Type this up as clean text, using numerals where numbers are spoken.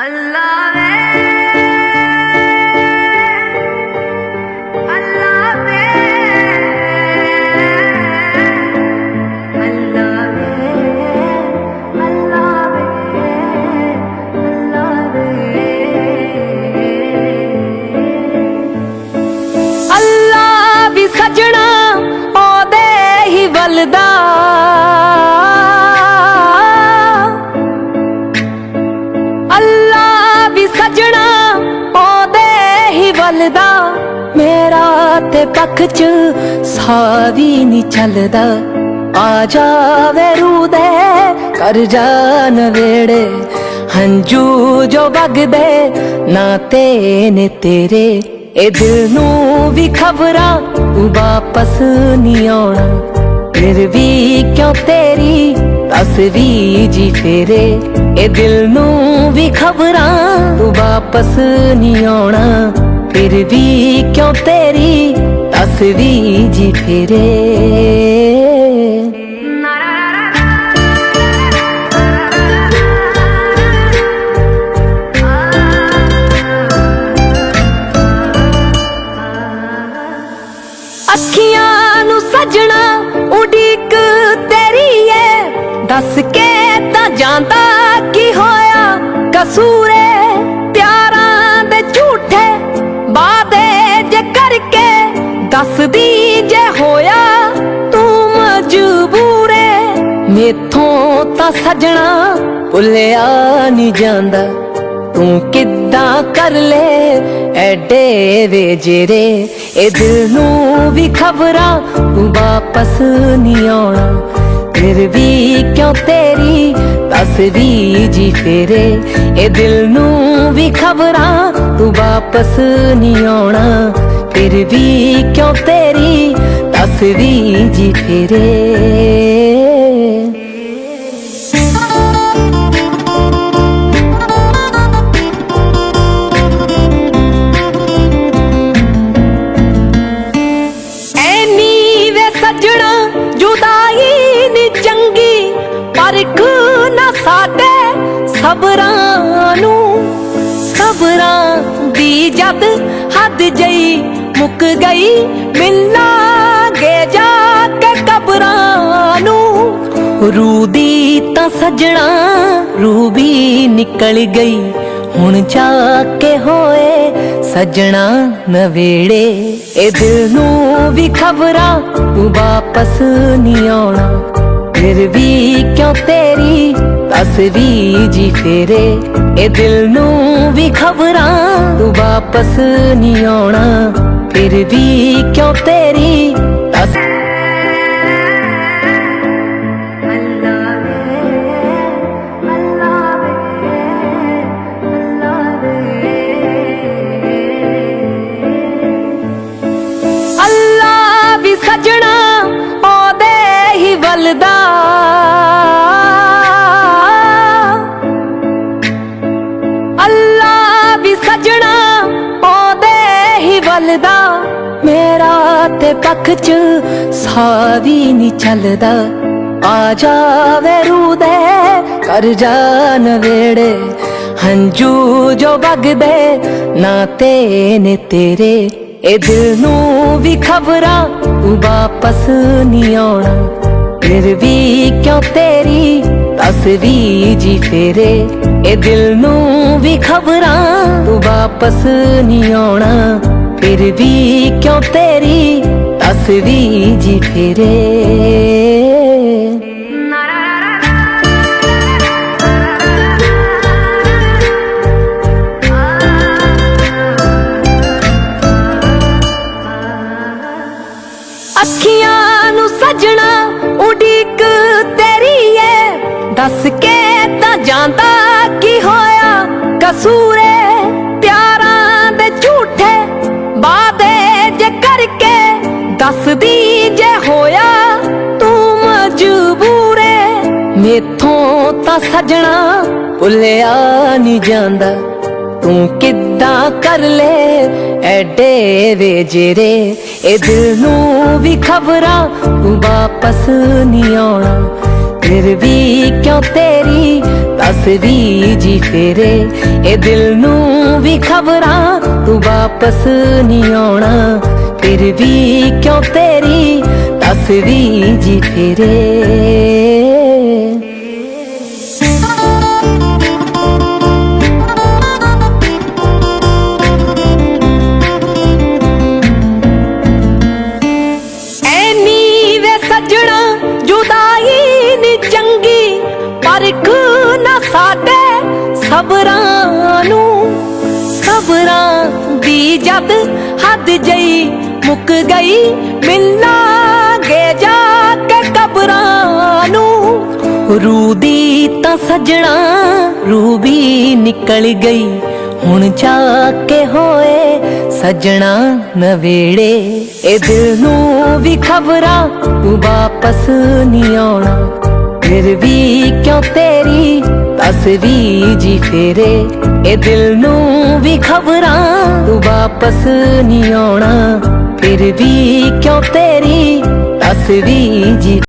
अल्लाह वे अल्लाह वे अल्लाह वे अल्लाह वे अल्लाह वे अल्लाह भी सजना ओदे ही वलदा सजना ओदे ही वलदा मेरा ते पख च सावी नी चलदा आ जावे रूदे कर जा नवेड़े हंजू जो बगदे नाते ने तेरे ए दिल नू भी खबरां तू वापस नी आउणा फिर भी क्यों तेरी तस्वीर जी फेरे ए दिल नू भी खबरां तू वापस नहीं आउणा फिर भी क्यों तेरी तस्वीर जी फेरे अखियां नू सजना उड़ीक तेरी है दस के ता जांदा की होया कसूरे प्यारां दे झूठे वादे जे करके दस दी जे होया तू मजबूरे मेथों ता सजना भुलिया नी जांदा तू किद्दां कर ले एडे वे जेरे ए दिल नू भी खबरां तू वापस नी आउणा फिर भी क्यों तेरी तस्वीर जी फेरे ए दिल नू भी खबरां तू वापस नी आउणा फिर भी क्यों तेरी तस्वीर जी फेरे सबरां दी जद हद जई मुक गई मिलांगे जाके कबरां नू रू दी तां सजना रू भी निकल गई हुण जाके होए सजना नवेड़े ए दिल नू भी खबरां तू वापस नी आउणा फिर भी क्यों तेरी तस्वीर जी फेरे ए दिल नू भी खबरां तू वापस नी आउणा फिर भी क्यों तेरी अल्लाह भी सजना ओदे ही वलदा सजना ओदे ही वलदा मेरा ते पख च सावी नी चलदा आ जावे रूदे कर जा नवेड़े हंजू जो बगदे नाते ने तेरे ए दिल नू भी खबरां तू वापस नी आउणा फिर भी क्यों तेरी तस्वीर जी फेरे ए दिल नू भी खबरां तू वापस नी आउणा फिर भी क्यों तेरी तस्वीर जी फेरे अखियां नू सजना उड़ीक तेरी है दस के ता जांदा की होया कसूरे प्यारां दे झूठे वादे जे करके दस दी जे होया तू मजबूरे मेथों ता सजना भुलिया नी जांदा तू किद्दां कर ले एडे वे जेरे ए दिल नू भी खबरां तू वापस नी आउणा फिर भी क्यों तेरी तस्वीर जी फेरे ए दिल नू भी खबरां तू वापस नहीं आना फिर भी क्यों तेरी तस्वीर जी फेरे परख ना साडे सबरां नू सबरां दी जद हद जई मुक गई मिलांगे जाके कबरां नू रूह दी तां सजना रूह भी निकल गई हुण जाके होए सजना नवेड़े ए दिल नू भी खबरां तू वापस नहीं आना फिर भी क्यों तेरी तस्वीर जी फेरे ए दिल नू भी खबरां तू वापस नहीं आना फिर भी क्यों तेरी तस्वीर जी